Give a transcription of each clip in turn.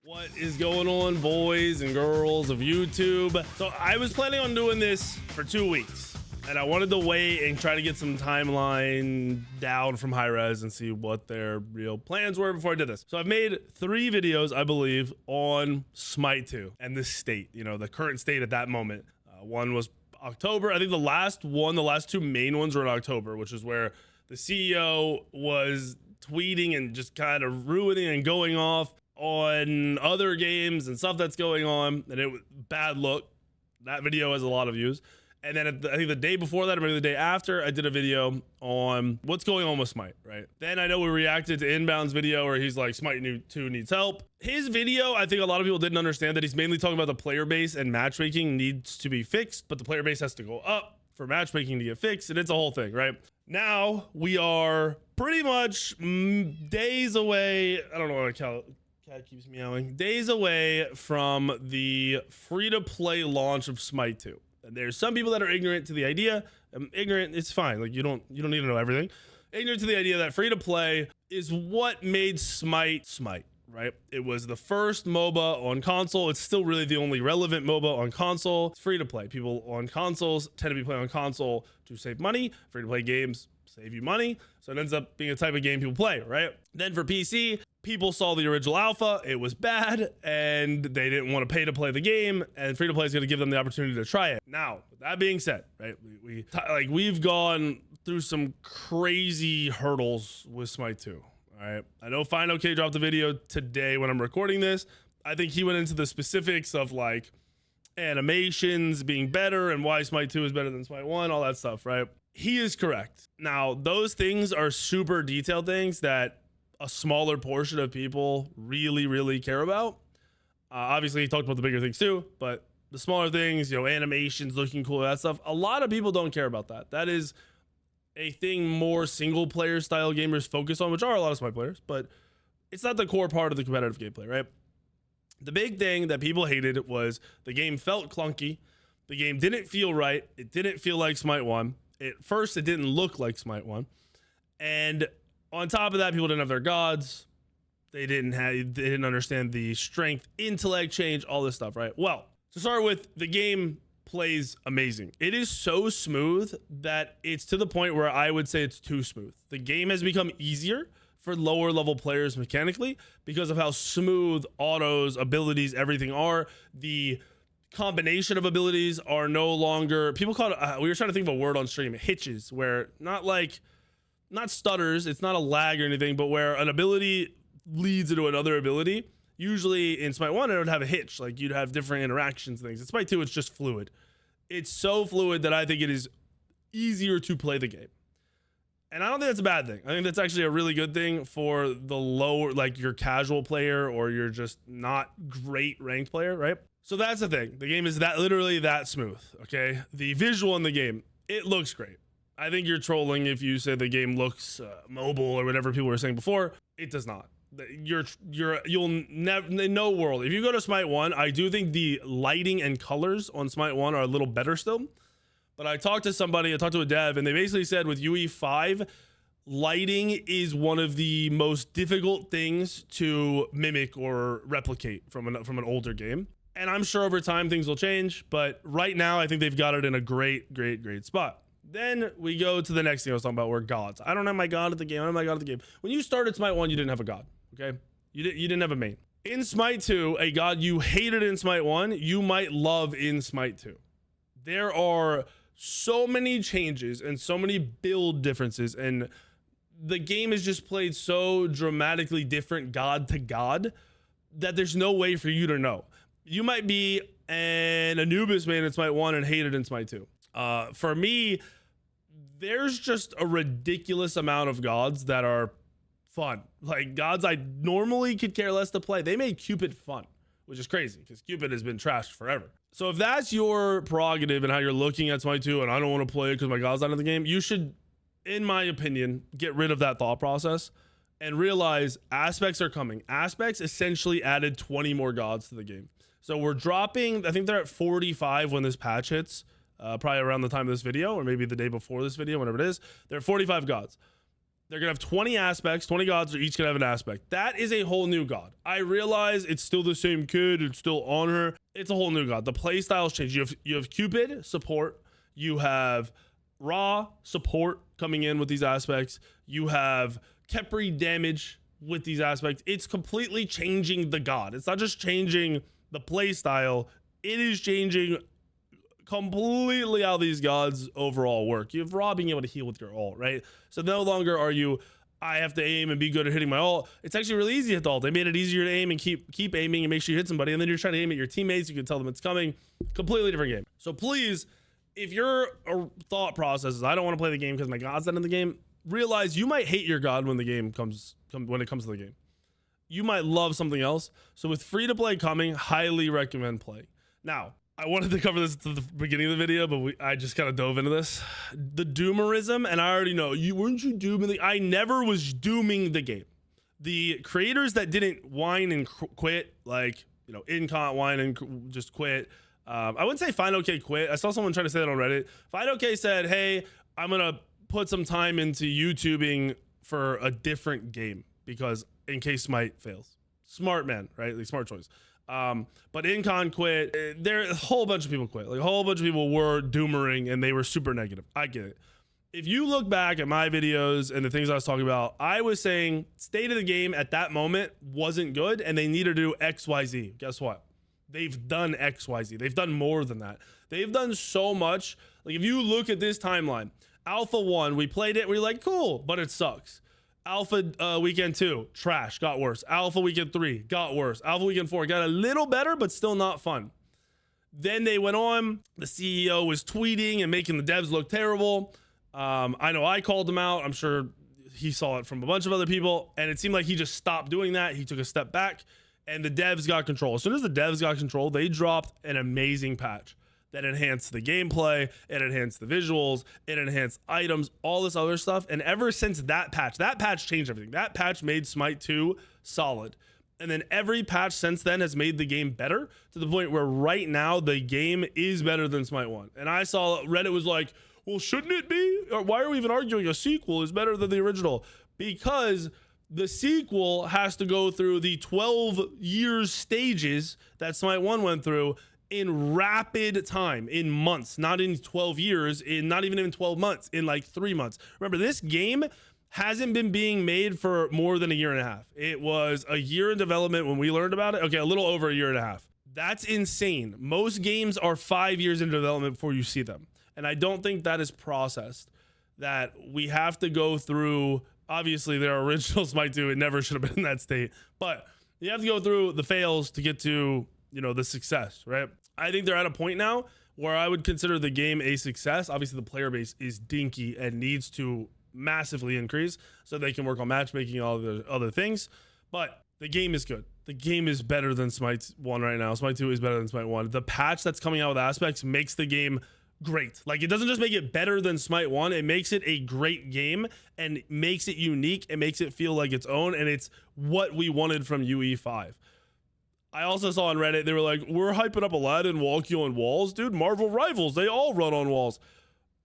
What is going on, boys and girls of YouTube? So I was planning on doing this for 2 weeks, and I wanted to wait and try to get some timeline down from Hi-Rez and see what their real plans were before I did this. So I've made 3 videos, I believe, on Smite 2 and the state, the current state at that moment. One was October. I think the last 2 main ones were in October, which is where the CEO was tweeting and just kind of ruining and going off on other games and stuff that's going on, and it was bad look. That video has a lot of views. And then I think the day before that, or maybe the day after, I did a video on what's going on with Smite, right? Then I know we reacted to Inbound's video where he's like, Smite 2 needs help. His video, I think a lot of people didn't understand that he's mainly talking about the player base and matchmaking needs to be fixed, but the player base has to go up for matchmaking to get fixed, and it's a whole thing, right? Now we are pretty much days away. I don't know what cat keeps meowing. Days away from the free-to-play launch of Smite 2. And there's some people that are ignorant to the idea. Ignorant, it's fine. Like you don't need to know everything. Ignorant to the idea that free-to-play is what made Smite, right? It was the first MOBA on console. It's still really the only relevant MOBA on console. It's free-to-play. People on consoles tend to be playing on console to save money. Free-to-play games save you money. So it ends up being a type of game people play, right? Then for PC, people saw the original alpha, it was bad, and they didn't want to pay to play the game, and free to play is going to give them the opportunity to try it. Now, with that being said, right, we've gone through some crazy hurdles with Smite 2. All right, I know Fine OK dropped the video today when I'm recording this. I think he went into the specifics of like animations being better and why Smite 2 is better than Smite 1, all that stuff, right? He is correct. Now, those things are super detailed things that a smaller portion of people really care about. Obviously, he talked about the bigger things too, but the smaller things, animations looking cool, that stuff, a lot of people don't care about that. That is a thing more single player style gamers focus on, which are a lot of Smite players, but it's not the core part of the competitive gameplay, right? The big thing that people hated was the game felt clunky. The game didn't feel right. It didn't feel like Smite 1. At first, it didn't look like Smite 1. And on top of that, people didn't have their gods. They didn't understand the strength, intellect change, all this stuff, right? Well, to start with, the game plays amazing. It is so smooth that it's to the point where I would say it's too smooth. The game has become easier for lower level players mechanically because of how smooth autos, abilities, everything are. The combination of abilities are no longer, people call it, we were trying to think of a word on stream, hitches, where not stutters, it's not a lag or anything, but where an ability leads into another ability. Usually in Smite 1, it would have a hitch, like you'd have different interactions and things. In Smite 2, it's just fluid. It's so fluid that I think it is easier to play the game. And I don't think that's a bad thing. I think that's actually a really good thing for the lower, like your casual player or you're just not great ranked player, right? So that's the thing. The game is literally that smooth, okay? The visual in the game, it looks great. I think you're trolling if you say the game looks mobile or whatever people were saying before. It does not. You'll never, in no world. If you go to Smite 1, I do think the lighting and colors on Smite 1 are a little better still. But I talked to a dev, and they basically said with UE5, lighting is one of the most difficult things to mimic or replicate from an older game. And I'm sure over time things will change, but right now I think they've got it in a great spot. Then we go to the next thing I was talking about, where gods. I don't have my god at the game. I don't have my god at the game. When you started Smite 1, you didn't have a god, okay? You didn't have a main. In Smite 2, a god you hated in Smite 1, you might love in Smite 2. There are so many changes and so many build differences, and the game is just played so dramatically different god to god that there's no way for you to know. You might be an Anubis main in Smite 1 and hate it in Smite 2. For me, there's just a ridiculous amount of gods that are fun. Like gods I normally could care less to play. They made Cupid fun, which is crazy because Cupid has been trashed forever. So if that's your prerogative and how you're looking at Smite 2 and I don't want to play it because my god's not in the game, you should, in my opinion, get rid of that thought process and realize aspects are coming. Aspects essentially added 20 more gods to the game. So we're dropping, I think they're at 45 when this patch hits, probably around the time of this video, or maybe the day before this video, whenever it is. There are 45 gods. They're gonna have 20 aspects. 20 gods are each gonna have an aspect. That is a whole new god. I realize it's still the same kid. It's still on her. It's a whole new god. The play styles change. You have Cupid support. You have Ra support coming in with these aspects. You have Khepri damage with these aspects. It's completely changing the god. It's not just changing the play style. It is changing completely how these gods overall work. You have Ra being able to heal with your ult, right? So no longer are you, I have to aim and be good at hitting my ult. It's actually really easy to hit the ult. They made it easier to aim and keep aiming and make sure you hit somebody. And then you're trying to aim at your teammates. You can tell them it's coming. Completely different game. So please, if your thought process is, I don't want to play the game because my god's not in the game, realize you might hate your god when the game when it comes to the game. You might love something else. So with free to play coming, highly recommend play. Now, I wanted to cover this at the beginning of the video, but I just kind of dove into this. The doomerism, and I already know, weren't you dooming the, I never was dooming the game. The creators that didn't whine and quit, like, you know, Incont whine and just quit. I wouldn't say Find OK quit. I saw someone trying to say that on Reddit. Find OK said, hey, I'm going to put some time into YouTubing for a different game because in case Smite fails. Smart man, right? Like, smart choice. But Incon quit. There a whole bunch of people quit. Like a whole bunch of people were doomering and they were super negative. I get it. If you look back at my videos and the things I was talking about, I was saying state of the game at that moment wasn't good and they needed to do XYZ. Guess what? They've done XYZ. They've done more than that. They've done so much. Like if you look at this timeline, Alpha 1, we played it, we're like, cool, but it sucks. Alpha Weekend 2, trash, got worse. Alpha Weekend 3, got worse. Alpha Weekend 4, got a little better, but still not fun. Then they went on, the CEO was tweeting and making the devs look terrible. I know I called him out. I'm sure he saw it from a bunch of other people, and it seemed like he just stopped doing that. He took a step back, and the devs got control. As soon as the devs got control, they dropped an amazing patch that enhanced the gameplay, it enhanced the visuals, it enhanced items, all this other stuff. And ever since that patch changed everything. That patch made Smite 2 solid. And then every patch since then has made the game better to the point where right now the game is better than Smite 1. And I saw Reddit was like, well, shouldn't it be? Or why are we even arguing a sequel is better than the original? Because the sequel has to go through the 12 years stages that Smite 1 went through in rapid time, in months, not in 12 years, in not even in 12 months, in like 3 months. Remember, this game hasn't been being made for more than a year and a half. It was a year in development when we learned about it. Okay, a little over a year and a half. That's insane. Most games are 5 years in development before you see them. And I don't think that is processed, that we have to go through, obviously their original Smite 2, it never should have been in that state, but you have to go through the fails to get to, you know, the success, right? I think they're at a point now where I would consider the game a success. Obviously the player base is dinky and needs to massively increase so they can work on matchmaking and all the other things, but the game is good. The game is better than Smite 1 right now. Smite 2 is better than Smite 1. The patch that's coming out with aspects makes the game great. Like, it doesn't just make it better than Smite 1, it makes it a great game and makes it unique and makes it feel like its own, and it's what we wanted from UE5. I also saw on Reddit, they were like, we're hyping up Aladdin walking on walls. Dude, Marvel Rivals, they all run on walls.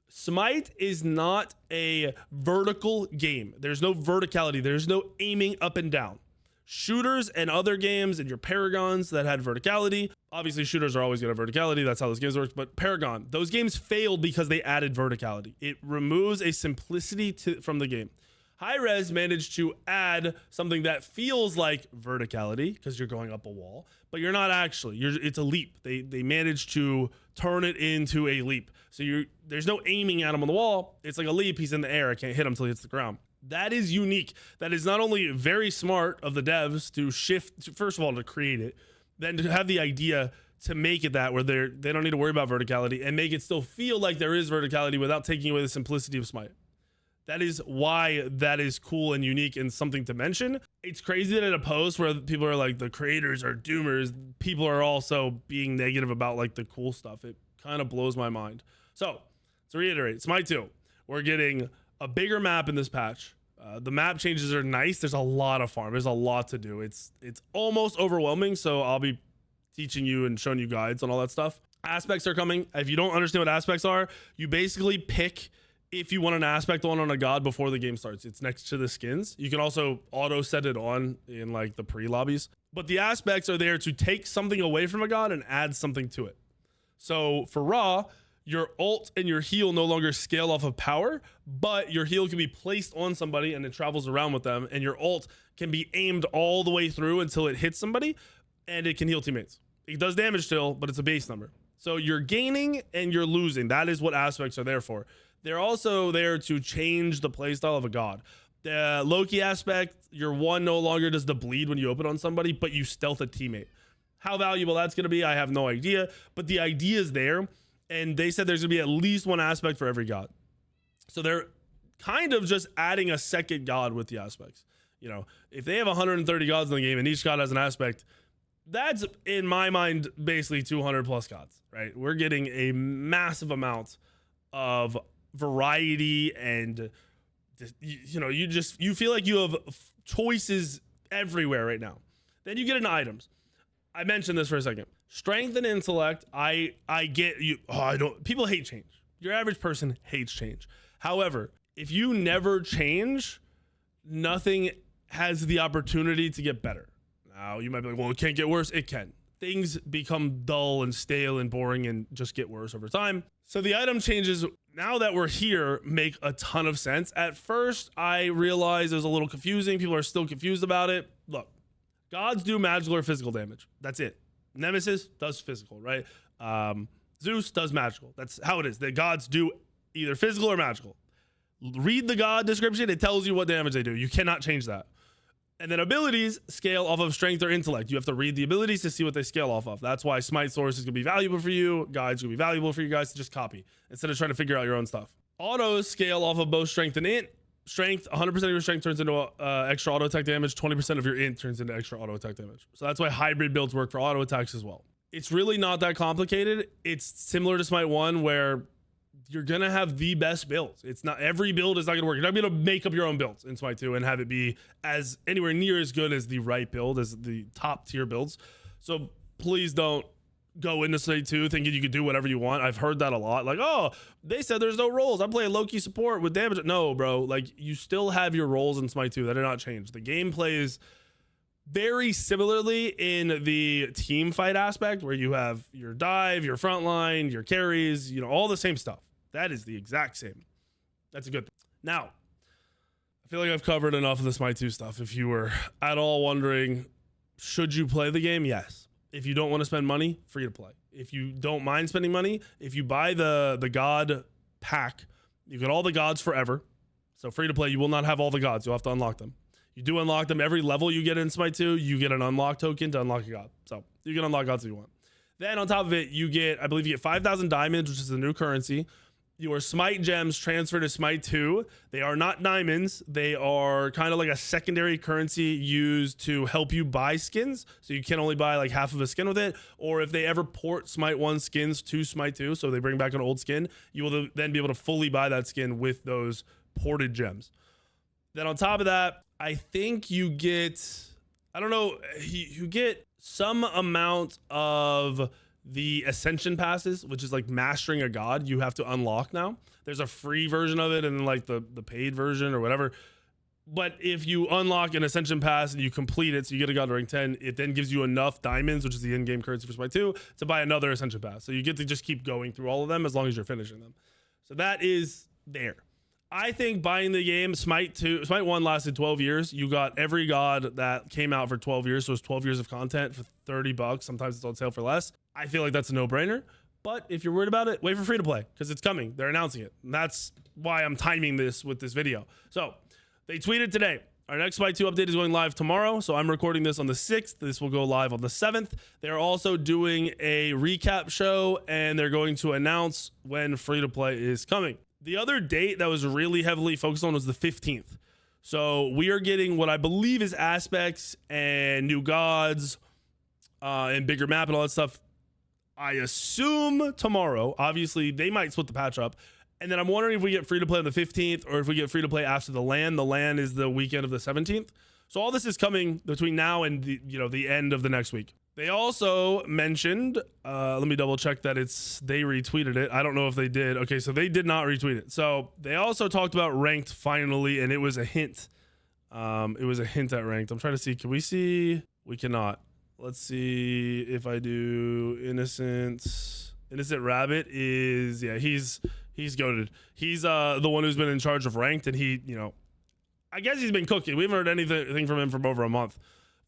Smite is not a vertical game. There's no verticality. There's no aiming up and down. Shooters and other games and your Paragons that had verticality, obviously shooters are always going to have verticality. That's how those games work. But Paragon, those games failed because they added verticality. It removes a simplicity from the game. Hi-Rez managed to add something that feels like verticality because you're going up a wall, but you're not actually. It's a leap. They managed to turn it into a leap. So there's no aiming at him on the wall. It's like a leap. He's in the air. I can't hit him until he hits the ground. That is unique. That is not only very smart of the devs to shift, first of all, to create it, then to have the idea to make it that where they don't need to worry about verticality and make it still feel like there is verticality without taking away the simplicity of Smite. That is why that is cool and unique and something to mention. It's crazy that in a post where people are like, the creators are doomers, people are also being negative about like the cool stuff. It kind of blows my mind. So to reiterate, Smite 2, we're getting a bigger map in this patch. The map changes are nice. There's a lot of farm. There's a lot to do. It's almost overwhelming. So I'll be teaching you and showing you guides on all that stuff. Aspects are coming. If you don't understand what aspects are, you basically pick if you want an aspect on a god before the game starts, it's next to the skins. You can also auto set it on in like the pre-lobbies. But the aspects are there to take something away from a god and add something to it. So for Ra, your ult and your heal no longer scale off of power, but your heal can be placed on somebody and it travels around with them, and your ult can be aimed all the way through until it hits somebody, and it can heal teammates. It does damage still, but it's a base number. So you're gaining and you're losing. That is what aspects are there for. They're also there to change the playstyle of a god. The Loki aspect, your one no longer does the bleed when you open on somebody, but you stealth a teammate. How valuable that's going to be, I have no idea, but the idea is there, and they said there's going to be at least one aspect for every god. So they're kind of just adding a second god with the aspects. You know, if they have 130 gods in the game and each god has an aspect, that's, in my mind, basically 200 plus gods, right? We're getting a massive amount of variety, and you feel like you have choices everywhere right now. Then you get into items. I mentioned this for a second. Strength and intellect, I get you. People hate change. Your average person hates change. However, if you never change, nothing has the opportunity to get better. Now you might be like, well, it can't get worse. It can. Things become dull and stale and boring and just get worse over time. So the item changes, now that we're here, make a ton of sense. At first, I realized it was a little confusing. People are still confused about it. Look, gods do magical or physical damage. That's it. Nemesis does physical, right? Zeus does magical. That's how it is. The gods do either physical or magical. Read the god description. It tells you what damage they do. You cannot change that. And then abilities scale off of strength or intellect. You have to read the abilities to see what they scale off of. That's why Smite source is going to be valuable for you. Guides will be valuable for you guys to just copy instead of trying to figure out your own stuff. Autos scale off of both strength and int. Strength, 100% of your strength turns into extra auto attack damage. 20% of your int turns into extra auto attack damage. So that's why hybrid builds work for auto attacks as well. It's really not that complicated. It's similar to Smite 1 where you're going to have the best builds. It's not, every build is not going to work. You're not going to be able to make up your own builds in Smite 2 and have it be as anywhere near as good as the right build, as the top tier builds. So please don't go into Smite 2 thinking you could do whatever you want. I've heard that a lot. Like, oh, they said there's no roles. I'm playing low-key support with damage. No, bro. Like, you still have your roles in Smite 2. That did not change. The game plays very similarly in the team fight aspect, where you have your dive, your frontline, your carries, all the same stuff. That is the exact same. That's a good thing. Now, I feel like I've covered enough of the Smite 2 stuff. If you were at all wondering, should you play the game? Yes. If you don't want to spend money, free to play. If you don't mind spending money, if you buy the god pack, you get all the gods forever. So free to play, you will not have all the gods. You'll have to unlock them. You do unlock them. Every level you get in Smite 2, you get an unlock token to unlock a god. So you can unlock gods if you want. Then on top of it, I believe you get 5,000 diamonds, which is the new currency. Your Smite gems transfer to Smite 2. They are not diamonds. They are kind of like a secondary currency used to help you buy skins. So you can only buy like half of a skin with it. Or if they ever port Smite 1 skins to Smite 2, so they bring back an old skin, you will then be able to fully buy that skin with those ported gems. Then on top of that, I think you get, you get some amount of the ascension passes, which is like mastering a god. You have to unlock now. There's a free version of it and then like the paid version or whatever. But if you unlock an ascension pass and you complete it, so you get a god to rank 10, it then gives you enough diamonds, which is the in-game currency for Smite 2, to buy another ascension pass. So you get to just keep going through all of them as long as you're finishing them. So that is there. I think buying the game, Smite 1 lasted 12 years. You got every god that came out for 12 years. So it's 12 years of content for $30. Sometimes it's on sale for less. I feel like that's a no-brainer. But if you're worried about it, wait for free to play because it's coming. They're announcing it. And that's why I'm timing this with this video. So they tweeted today. Our next Smite 2 update is going live tomorrow. So I'm recording this on the 6th. This will go live on the 7th. They're also doing a recap show and they're going to announce when free to play is coming. The other date that was really heavily focused on was the 15th. So we are getting what I believe is aspects and new gods and bigger map and all that stuff. I assume tomorrow. Obviously, they might split the patch up. And then I'm wondering if we get free to play on the 15th or if we get free to play after the LAN. The LAN is the weekend of the 17th. So all this is coming between now and the end of the next week. They also mentioned, let me double check that they retweeted it. I don't know if they did. Okay, so they did not retweet it. So they also talked about ranked finally, and it was a hint. It was a hint at ranked. I'm trying to see. Can we see? We cannot. Let's see if I do Innocent Rabbit is, yeah, he's goated. He's the one who's been in charge of ranked, and he, I guess he's been cooking. We haven't heard anything from him for over a month.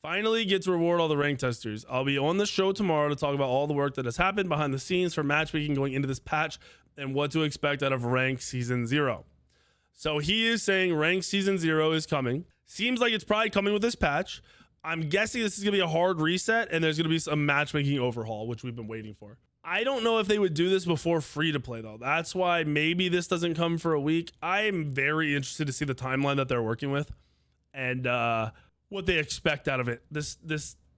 Finally gets to reward all the rank testers. I'll be on the show tomorrow to talk about all the work that has happened behind the scenes for matchmaking going into this patch and what to expect out of rank season 0. So he is saying rank season 0 is coming. Seems like it's probably coming with this patch. I'm guessing this is going to be a hard reset and there's going to be some matchmaking overhaul, which we've been waiting for. I don't know if they would do this before free to play though. That's why maybe this doesn't come for a week. I am very interested to see the timeline that they're working with and what they expect out of it. This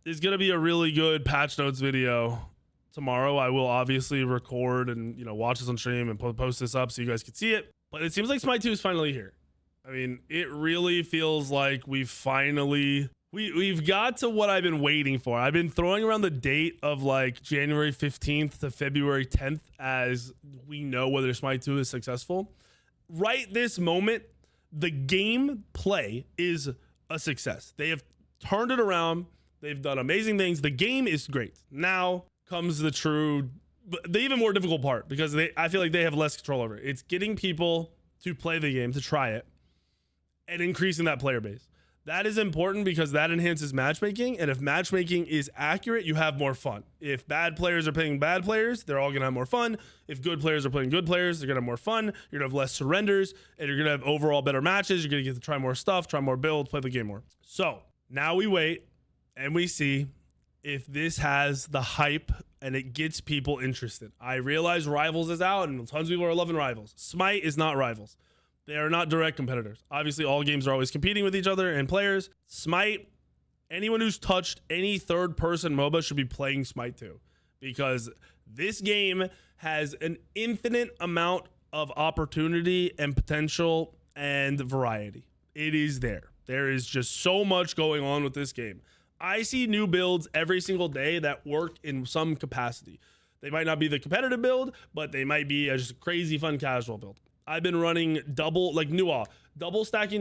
is going to be a really good patch notes video tomorrow. I will obviously record and watch this on stream and post this up so you guys can see it. But it seems like Smite 2 is finally here. I mean, it really feels like we've got to what I've been waiting for. I've been throwing around the date of like January 15th to February 10th as we know whether Smite 2 is successful. Right this moment, the game play is a success. They have turned it around. They've done amazing things. The game is great. Now comes the even more difficult part because I feel like they have less control over it. It's getting people to play the game, to try it, and increasing that player base. That is important because that enhances matchmaking. And if matchmaking is accurate, you have more fun. If bad players are playing bad players, they're all going to have more fun. If good players are playing good players, they're going to have more fun. You're going to have less surrenders and you're going to have overall better matches. You're going to get to try more stuff, try more builds, play the game more. So now we wait and we see if this has the hype and it gets people interested. I realize Rivals is out and tons of people are loving Rivals. Smite is not Rivals. They are not direct competitors. Obviously, all games are always competing with each other and players. Smite, anyone who's touched any third-person MOBA should be playing Smite 2 because this game has an infinite amount of opportunity and potential and variety. It is there. There is just so much going on with this game. I see new builds every single day that work in some capacity. They might not be the competitive build, but they might be a just crazy fun casual build. I've been running double stacking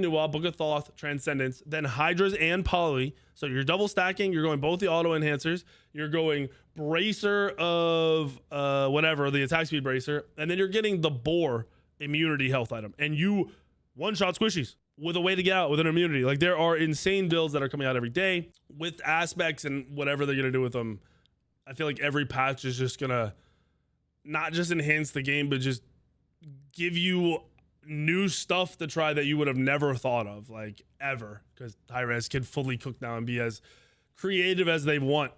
Nuwa, Book of Thoth, Transcendence, then Hi-Rez and Poly. So you're double stacking, you're going both the auto enhancers, you're going bracer of whatever, the attack speed bracer, and then you're getting the boar immunity health item. And you one-shot squishies with a way to get out with an immunity. Like there are insane builds that are coming out every day with aspects and whatever they're gonna do with them. I feel like every patch is just gonna not just enhance the game, but just give you new stuff to try that you would have never thought of, like ever, because Hi-Rez can fully cook now and be as creative as they want.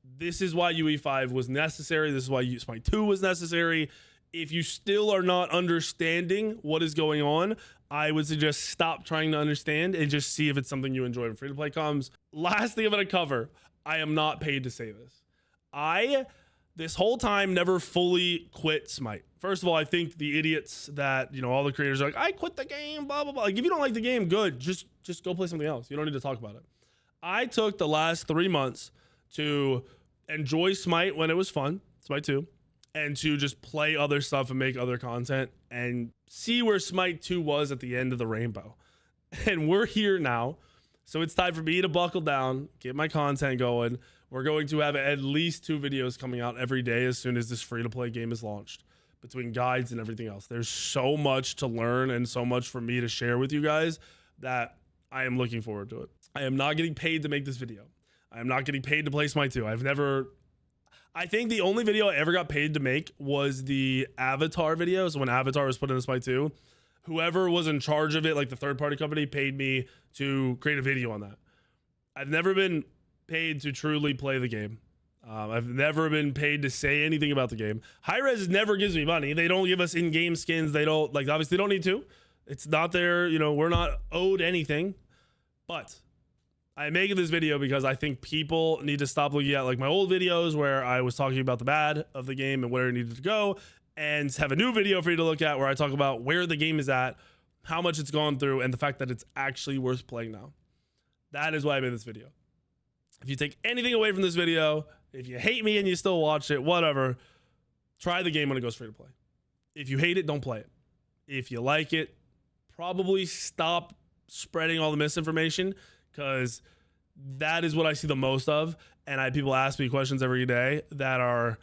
This is why UE5 was necessary. This is why Smite 2 was necessary. If you still are not understanding what is going on, I would suggest stop trying to understand and just see if it's something you enjoy when free-to-play comes. Last thing I'm going to cover, I am not paid to say this. This whole time never fully quit Smite. First of all, I think the idiots that, all the creators are like, I quit the game, blah, blah, blah. Like, if you don't like the game, good. Just go play something else. You don't need to talk about it. I took the last 3 months to enjoy Smite when it was fun, Smite 2, and to just play other stuff and make other content and see where Smite 2 was at the end of the rainbow. And we're here now. So it's time for me to buckle down, get my content going. We're going to have at least 2 videos coming out every day as soon as this free-to-play game is launched, between guides and everything else. There's so much to learn and so much for me to share with you guys that I am looking forward to it. I am not getting paid to make this video. I am not getting paid to play Smite 2. I think the only video I ever got paid to make was the Avatar video. So when Avatar was put into Smite 2, whoever was in charge of it, like the third-party company, paid me to create a video on that. I've never been paid to truly play the game. I've never been paid to say anything about the game. Hi-Rez never gives me money. They don't give us in-game skins. They don't, obviously they don't need to. It's not their, we're not owed anything. But I'm making this video because I think people need to stop looking at my old videos where I was talking about the bad of the game and where it needed to go, and have a new video for you to look at where I talk about where the game is at, how much it's gone through, and the fact that it's actually worth playing now. That is why I made this video. If you take anything away from this video, If you hate me and you still watch it, whatever, try the game when it goes free to play. If you hate it, don't play it. If you like it, probably stop spreading all the misinformation, because that is what I see the most of. And people ask me questions every day that are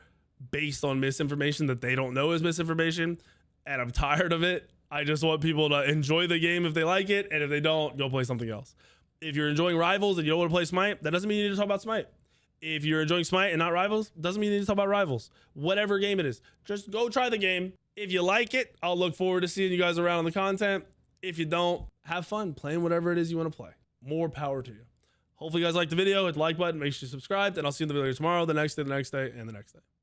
based on misinformation that they don't know is misinformation. And I'm tired of it. I just want people to enjoy the game if they like it. And if they don't, go play something else. If you're enjoying Rivals and you don't want to play Smite, that doesn't mean you need to talk about Smite. If you're enjoying Smite and not Rivals, doesn't mean you need to talk about Rivals. Whatever game it is, just go try the game. If you like it, I'll look forward to seeing you guys around on the content. If you don't, have fun playing whatever it is you want to play. More power to you. Hopefully you guys liked the video. Hit the like button, make sure you subscribe, and I'll see you in the video tomorrow, the next day, and the next day.